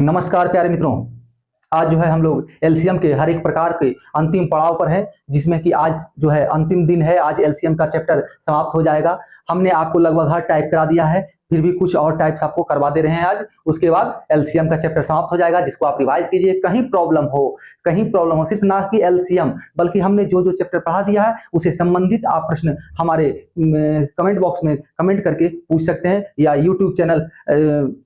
नमस्कार प्यारे मित्रों। आज जो है हम लोग एलसीएम के हर एक प्रकार के अंतिम पड़ाव पर है, जिसमें कि आज जो है अंतिम दिन है। आज एलसीएम का चैप्टर समाप्त हो जाएगा। हमने आपको लगभग हर टाइप करा दिया है, फिर भी कुछ और टाइप्स आपको करवा दे रहे हैं आज। उसके बाद एलसीएम का चैप्टर समाप्त हो जाएगा, जिसको आप रिवाइज कीजिए। कहीं प्रॉब्लम हो, सिर्फ ना कि एलसीएम बल्कि हमने जो जो चैप्टर पढ़ा दिया है उसे संबंधित आप प्रश्न हमारे कमेंट बॉक्स में कमेंट करके पूछ सकते हैं, या यूट्यूब चैनल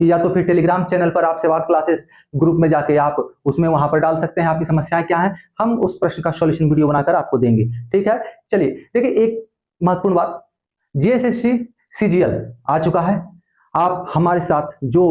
या तो फिर टेलीग्राम चैनल पर आप सवाल क्लासेस ग्रुप में जाके आप उसमें वहां पर डाल सकते हैं आपकी समस्याएं क्या हैं। हम उस प्रश्न का सॉल्यूशन वीडियो बनाकर आपको देंगे। ठीक है, चलिए देखिए एक महत्वपूर्ण बात, जीएसएससी सीजीएल आ चुका है। आप हमारे साथ जो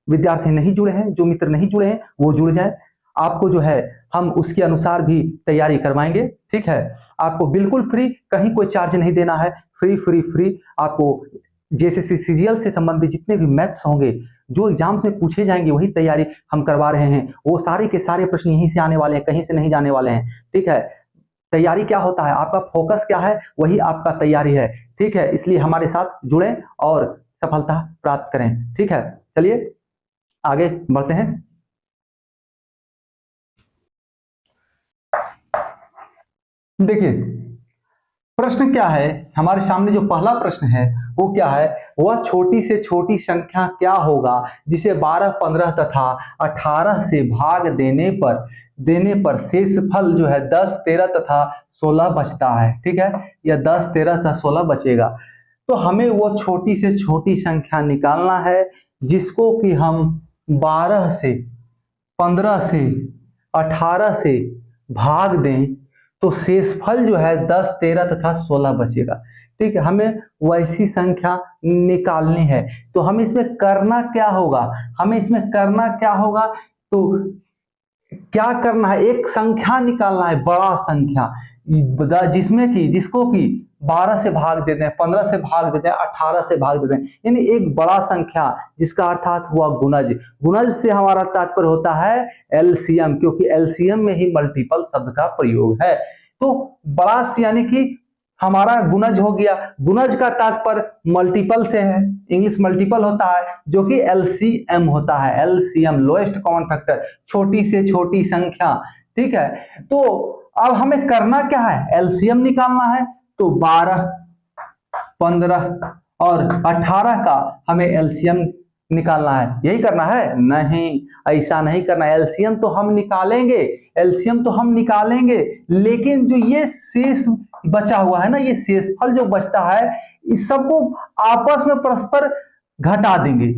विद्यार्थी नहीं जुड़े हैं, जो मित्र नहीं जुड़े हैं, वो जुड़ जाए। आपको जो है हम उसके अनुसार भी तैयारी करवाएंगे। ठीक है, आपको बिल्कुल फ्री, कहीं कोई चार्ज नहीं देना है। फ्री फ्री फ्री आपको जेएसएससी सीजीएल से संबंधित जितने भी मैथ्स होंगे, जो एग्जाम्स में पूछे जाएंगे, वही तैयारी हम करवा रहे हैं। वो सारे के सारे प्रश्न यहीं से आने वाले हैं, कहीं से नहीं जाने वाले हैं। ठीक है, तैयारी क्या होता है, आपका फोकस क्या है, वही आपका तैयारी है। ठीक है, इसलिए हमारे साथ जुड़ें और सफलता प्राप्त करें। ठीक है, चलिए आगे बढ़ते हैं। देखिए प्रश्न क्या है, हमारे सामने जो पहला प्रश्न है वो क्या है, वह छोटी से छोटी संख्या क्या होगा जिसे 12, 15 तथा 18 से भाग देने पर शेषफल जो है 10, 13 तथा 16 बचता है। ठीक है, यह 10, 13 तथा 16 बचेगा। तो हमें वो छोटी से छोटी संख्या निकालना है जिसको कि हम 12 से, 15 से, 18 से भाग दें तो शेषफल जो है 10, 13 तथा 16 बचेगा। ठीक है, हमें वैसी संख्या निकालनी है। तो हमें इसमें करना क्या होगा, तो क्या करना है, एक संख्या निकालना है, बड़ा संख्या, जिसको कि 12 से भाग देते हैं, 15 से भाग देते हैं, 18 से भाग देते हैं, यानी एक बड़ा संख्या जिसका अर्थात हुआ गुणज। गुणज से हमारा तात्पर्य होता है एलसीएम, क्योंकि एलसीएम में ही मल्टीपल शब्द का प्रयोग है। तो बड़ा यानी कि हमारा गुणज हो गया। गुणज का तात्पर्य मल्टीपल से है, इंग्लिश मल्टीपल होता है, जो कि एलसीएम होता है। एलसीएम लोएस्ट कॉमन फैक्टर, छोटी से छोटी संख्या। ठीक है, तो अब हमें करना क्या है, एलसीएम निकालना है। तो 12, 15 और 18 का हमें एलसीएम निकालना है, यही करना है? नहीं, ऐसा नहीं करना। एलसीएम तो हम निकालेंगे, लेकिन जो ये शेष बचा हुआ है ना, ये शेषफल जो बचता है, इस सबको आपस में परस्पर घटा देंगे,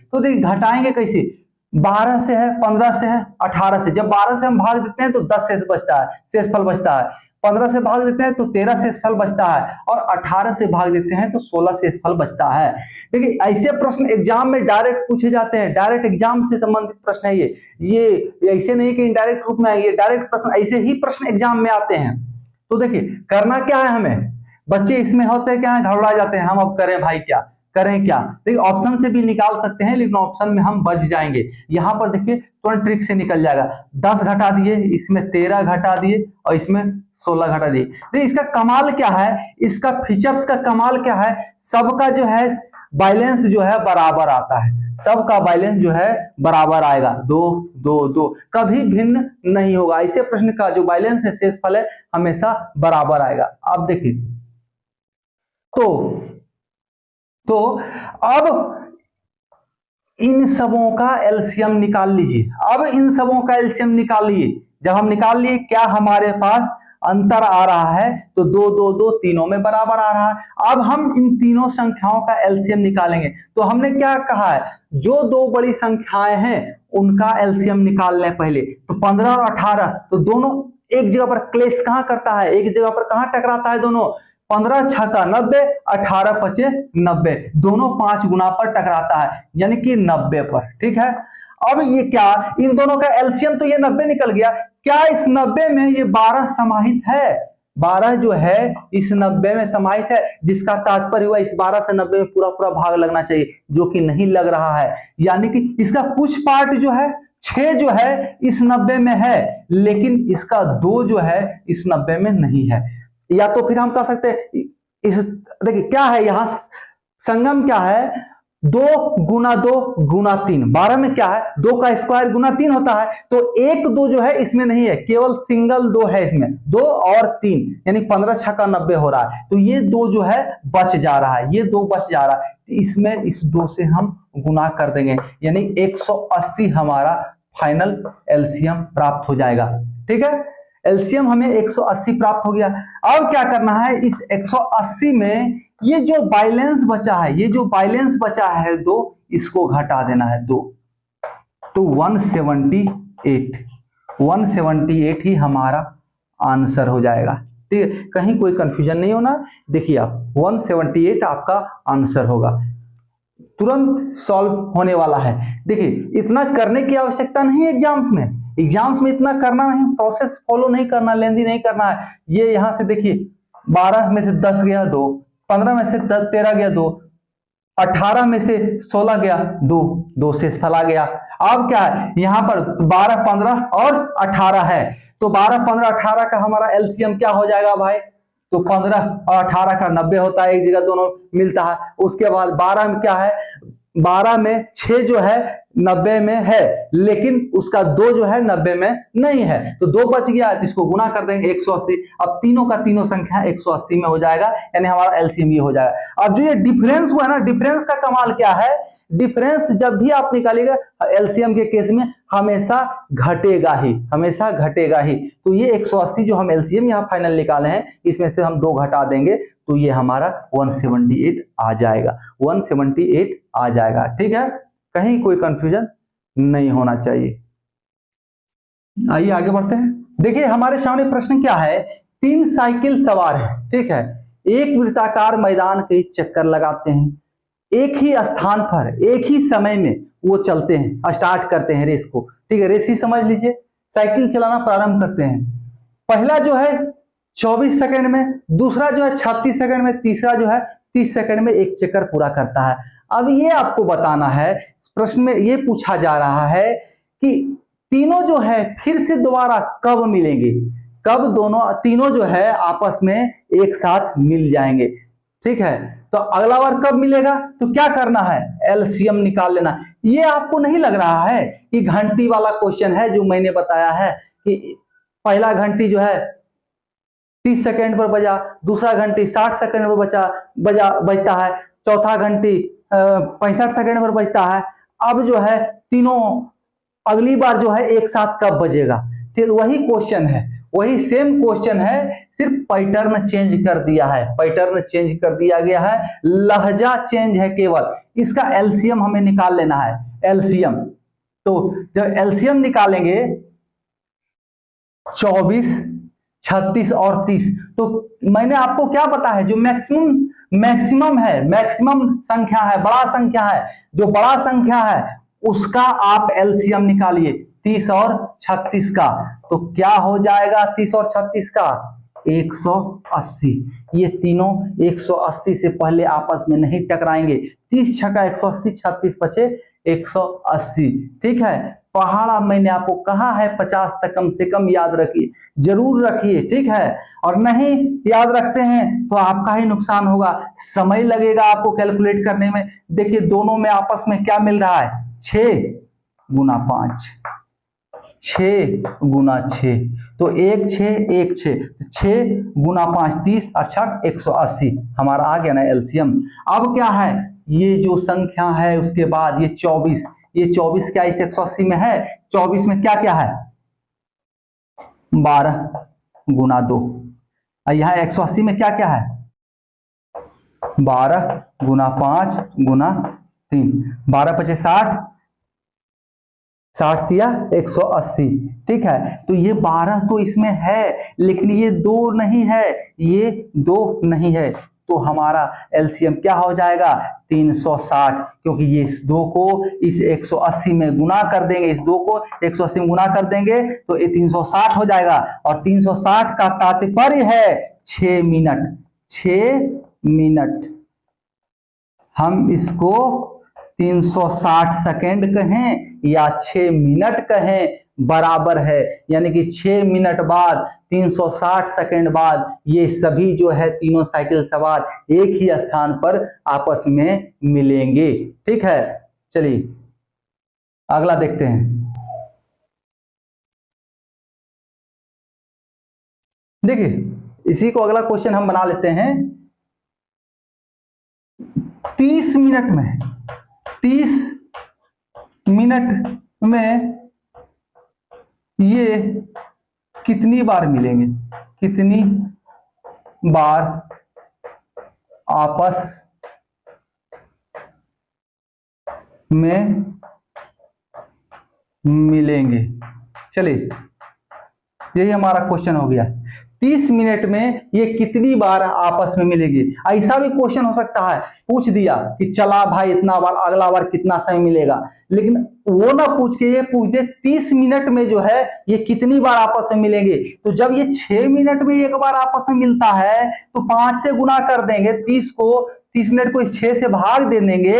तो देखिए घटाएंगे कैसे, 12 से है, 15 से है, 18 से। जब 12 से हम भाग देते हैं तो 10 शेषफल बचता है। 15 से भाग देते हैं तो 13 शेषफल बचता है, और 18 से भाग देते हैं तो 16 शेषफल बचता है। देखिए ऐसे प्रश्न एग्जाम में डायरेक्ट पूछे जाते हैं, डायरेक्ट एग्जाम से संबंधित प्रश्न है ये ऐसे नहीं कि इनडायरेक्ट रूप में है, ये डायरेक्ट प्रश्न, ऐसे ही प्रश्न एग्जाम में आते हैं। तो देखिए करना क्या है हमें, बच्चे इसमें होते क्या है, घबरा जाते हैं, हम अब करें भाई, क्या करें क्या। देखिए ऑप्शन से भी निकाल सकते हैं, लेकिन ऑप्शन में हम बच जाएंगे। यहां पर देखिए तुरंत ट्रिक से निकल जाएगा। 10 घटा दिए, इसमें 13 घटा दिए, और इसमें 16 घटा दिए। देखिए इसका कमाल क्या है, इसका फीचर्स का कमाल क्या है, सबका जो है बैलेंस जो है बराबर आता है, सबका बैलेंस जो है बराबर आएगा, 2, 2, 2, कभी भिन्न नहीं होगा। ऐसे प्रश्न का जो बैलेंस है, शेषफल है, हमेशा बराबर आएगा। अब देखिए तो अब इन सबों का एलसीएम निकाल लीजिए। जब हम निकाल लिए, क्या हमारे पास अंतर आ रहा है, तो 2, 2, 2 तीनों में बराबर आ रहा है। अब हम इन तीनों संख्याओं का एलसीएम निकालेंगे। तो हमने क्या कहा है, जो दो बड़ी संख्याएं हैं उनका एलसीएम निकाल लें पहले। तो 15 और 18, तो दोनों एक जगह पर क्लेश कहां करता है, एक जगह पर कहां टकराता है दोनों, 15 छक्का 90, 18 पचे 90, दोनों 5 गुना पर टकराता है, यानी कि 90 पर। ठीक है, अब ये क्या, इन दोनों का एलसीएम तो ये 90 निकल गया। क्या इस 90 में ये 12 समाहित है, 12 जो है इस 90 में समाहित है, जिसका तात्पर्य हुआ इस 12 से 90 में पूरा पूरा भाग लगना चाहिए, जो कि नहीं लग रहा है। यानी कि इसका कुछ पार्ट जो है 6 जो है इस 90 में है, लेकिन इसका 2 जो है इस 90 में नहीं है। या तो फिर हम कह सकते हैं, इस देखिए क्या है, यहां संगम क्या है, 2 गुना 2 गुना 3, 12 में क्या है 2 का स्क्वायर गुना 3 होता है, तो 1 2 जो है इसमें नहीं है, केवल सिंगल 2 है इसमें, 2 और 3 यानी 15 छक्का 90 हो रहा है। तो ये 2 जो है बच जा रहा है, ये 2 बच जा रहा है, इसमें इस 2 से हम गुना कर देंगे, यानी 180 हमारा फाइनल एलसीएम प्राप्त हो जाएगा। ठीक है, एलसीएम हमें 180 प्राप्त हो गया। अब क्या करना है, इस 180 में ये जो बैलेंस बचा है, ये जो बैलेंस बचा है 2, इसको घटा देना है 2, तो 178 ही हमारा आंसर हो जाएगा। ठीक है, कहीं कोई कंफ्यूजन नहीं होना, देखिए आप 178 आपका आंसर होगा, तुरंत सॉल्व होने वाला है। देखिए इतना करने की आवश्यकता नहीं है एग्जाम्स में इतना करना नहीं, प्रोसेस फॉलो नहीं करना, लेंदी नहीं करना है। ये यहां से देखिए 12 में से 10 गया 2, 15 में से 13 गया 2, 18 में से 16 गया 2 शेषफल आ गया। अब क्या है, यहाँ पर 12 15 और 18 है, तो 12 15 18 का हमारा एलसीएम क्या हो जाएगा भाई, तो 15 और 18 का 90 होता है, एक जगह दोनों मिलता है। उसके बाद 12 में क्या है, 12 में 6 जो है 90 में है, लेकिन उसका 2 जो है 90 में नहीं है, तो 2 बच गया, तो इसको गुना कर देंगे 180। अब तीनों का तीनों संख्या 180 में हो जाएगा, यानी हमारा एलसीएम ये हो जाएगा। अब जो ये डिफरेंस हुआ ना, डिफरेंस का कमाल क्या है, डिफरेंस जब भी आप निकालिएगा एलसीएम के केस में हमेशा घटेगा ही, हमेशा घटेगा ही। तो ये 180 जो हम एलसीएम यहाँ फाइनल निकाले हैं, इसमें से हम 2 घटा देंगे, तो ये हमारा 178 आ जाएगा, 178 आ जाएगा। ठीक है, कहीं कोई कंफ्यूजन नहीं होना चाहिए। आइए आगे बढ़ते हैं। देखिए हमारे सामने प्रश्न क्या है, 3 साइकिल सवार है, ठीक है, एक वृत्ताकार मैदान के चक्कर लगाते हैं, एक ही स्थान पर एक ही समय में वो चलते हैं, स्टार्ट करते हैं रेस को। ठीक है, रेस ही समझ लीजिए, साइकिल चलाना प्रारंभ करते हैं। पहला जो है 24 सेकंड में, दूसरा जो है 36 सेकंड में, तीसरा जो है 30 सेकंड में एक चक्कर पूरा करता है। अब ये आपको बताना है, प्रश्न में ये पूछा जा रहा है कि तीनों जो है फिर से दोबारा कब मिलेंगे, कब तीनों जो है आपस में एक साथ मिल जाएंगे। ठीक है, तो अगला बार कब मिलेगा, तो क्या करना है, एलसीएम निकाल लेना। ये आपको नहीं लग रहा है कि घंटी वाला क्वेश्चन है जो मैंने बताया है कि पहला घंटी जो है 30 सेकंड पर बजा, दूसरा घंटी 60 सेकंड पर बजता है, चौथा घंटी 65 सेकंड पर बजता है। अब जो है तीनों अगली बार जो है एक साथ कब बजेगा, फिर वही क्वेश्चन है, वही सेम क्वेश्चन है, सिर्फ पैटर्न चेंज कर दिया है, पैटर्न चेंज कर दिया गया है, लहजा चेंज है केवल। इसका एलसीएम हमें निकाल लेना है, एलसीएम। तो जब एलसीएम निकालेंगे 24, 36 और 30, तो मैंने आपको क्या पता है, जो मैक्सिमम है, मैक्सिमम संख्या है, बड़ा संख्या है, जो बड़ा संख्या है उसका आप एलसीएम निकालिए, 30 और 36 का, तो क्या हो जाएगा 30 और 36 का 180। ये तीनों 180 से पहले आपस में नहीं टकराएंगे, 30 छक्का 180, 36 बचे 180। ठीक है, पहाड़ा मैंने आपको कहा है 50 तक कम से कम याद रखिए, जरूर रखिए। ठीक है, और नहीं याद रखते हैं तो आपका ही नुकसान होगा, समय लगेगा आपको कैलकुलेट करने में। देखिए दोनों में आपस में क्या मिल रहा है, 6 गुना 5, 6 गुना 6, तो 1 6 1 6, 6 गुना 5 30 और 6 180 हमारा आ गया ना एलसीएम। अब क्या है, ये जो संख्या है उसके बाद ये 24, ये 24 क्या इस 180 में है, 24 में क्या क्या है 12 गुना 2, यहाँ 180 में क्या क्या है 12 गुना 5 गुना 3, 12 पचे 60, 60 दिया 180। ठीक है, तो ये 12 तो इसमें है, लेकिन ये 2 नहीं है, ये 2 नहीं है, तो हमारा एलसीएम क्या हो जाएगा 360, क्योंकि ये इस 2 को इस 180 में गुना कर देंगे, इस 2 को 180 में गुना कर देंगे तो ये 360 हो जाएगा, और 360 का तात्पर्य है 6 मिनट, 6 मिनट। हम इसको 360 सेकेंड कहें या 6 मिनट कहें, बराबर है, यानी कि 6 मिनट बाद 360 सेकंड बाद ये सभी जो है तीनों साइकिल सवार एक ही स्थान पर आपस में मिलेंगे। ठीक है, चलिए अगला देखते हैं। देखिए इसी को अगला क्वेश्चन हम बना लेते हैं। 30 मिनट में ये कितनी बार मिलेंगे, कितनी बार आपस में मिलेंगे। चलिए यही हमारा क्वेश्चन हो गया, 30 मिनट में ये कितनी बार आपस में मिलेंगे। ऐसा भी क्वेश्चन हो सकता है, पूछ दिया कि चला भाई इतना बार, अगला बार कितना समय मिलेगा, लेकिन वो ना पूछ के ये पूछ दे 30 मिनट में जो है ये कितनी बार आपस में मिलेंगे। तो जब ये 6 मिनट में एक बार आपस में मिलता है तो 5 से गुना कर देंगे, 30 मिनट को 6 से भाग दे देंगे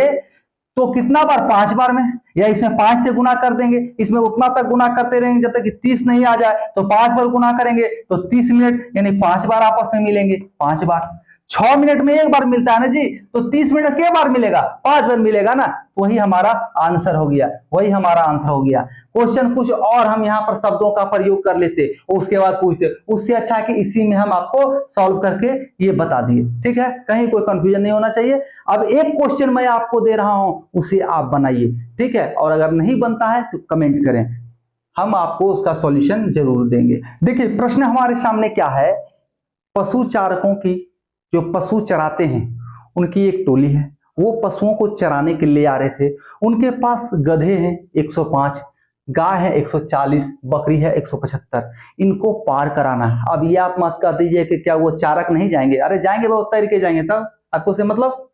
तो कितना बार, 5 बार में, या इसमें 5 से गुना कर देंगे, इसमें उतना तक गुना करते रहेंगे जब तक कि 30 नहीं आ जाए, तो 5 बार गुना करेंगे तो 30 मिनट यानी 5 बार आपस में मिलेंगे, 5 बार। 6 मिनट में एक बार मिलता है ना जी, तो 30 मिनट के बार मिलेगा, 5 बार मिलेगा ना, वही हमारा आंसर हो गया, वही हमारा आंसर हो गया। क्वेश्चन कुछ और हम यहाँ पर शब्दों का प्रयोग कर लेते, उसके बाद पूछते, उससे अच्छा है कि इसी में हम आपको सॉल्व करके ये बता दिए। ठीक है, कहीं कोई कंफ्यूजन नहीं होना चाहिए। अब एक क्वेश्चन मैं आपको दे रहा हूं, उसे आप बनाइए। ठीक है, और अगर नहीं बनता है तो कमेंट करें, हम आपको उसका सॉल्यूशन जरूर देंगे। देखिए प्रश्न हमारे सामने क्या है, पशु चारकों की, जो पशु चराते हैं उनकी एक टोली है, वो पशुओं को चराने के लिए आ रहे थे। उनके पास गधे हैं 105, गाय है 140, बकरी है 175, इनको पार कराना है। अब ये आप मत कह दीजिए कि क्या वो चारक नहीं जाएंगे, अरे जाएंगे, वो तैर के जाएंगे, तब आपको से मतलब,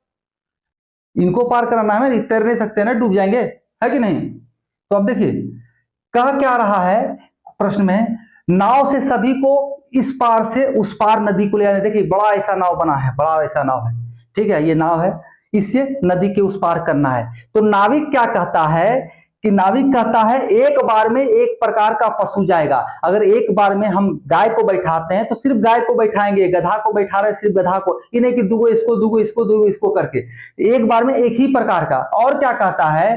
इनको पार कराना है, तैर नहीं सकते ना, डूब जाएंगे, है कि नहीं। तो अब देखिए कह क्या रहा है प्रश्न में, नाव से सभी को इस पार से उस पार नदी को ले जाने। देखिए बड़ा ऐसा नाव बना है, बड़ा ऐसा नाव है, ठीक है, ये नाव है, इससे नदी के उस पार करना है। तो नाविक क्या कहता है कि नाविक कहता है एक बार में एक प्रकार का पशु जाएगा। अगर एक बार में हम गाय को बैठाते हैं तो सिर्फ गाय को बैठाएंगे, गधा को बैठा रहे सिर्फ गधा को, ये नहीं कि दुगो इसको, दुगो इसको, दुगो इसको करके, एक बार में एक ही प्रकार का। और क्या कहता है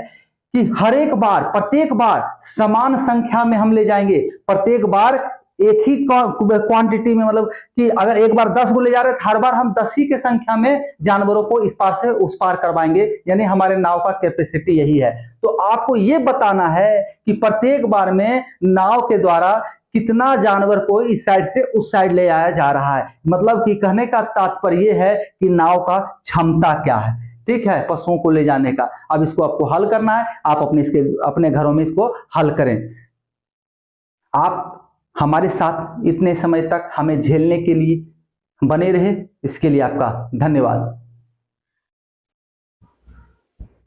कि हर एक बार, प्रत्येक बार समान संख्या में हम ले जाएंगे, प्रत्येक बार एक ही क्वांटिटी में, मतलब कि अगर एक बार 10 को ले जा रहे हैं हर बार हम 10 ही के संख्या में जानवरों को इस पार से उस पार करवाएंगे, यानी हमारे नाव का कैपेसिटी यही है। तो आपको ये बताना है कि प्रत्येक बार में नाव के द्वारा कितना जानवर को इस साइड से उस साइड ले आया जा रहा है। मतलब कि कहने का तात्पर्य यह है कि नाव का क्षमता क्या है, ठीक है, पशुओं को ले जाने का। अब इसको आपको हल करना है, आप अपने घरों में इसको हल करें। आप हमारे साथ इतने समय तक हमें झेलने के लिए बने रहे, इसके लिए आपका धन्यवाद।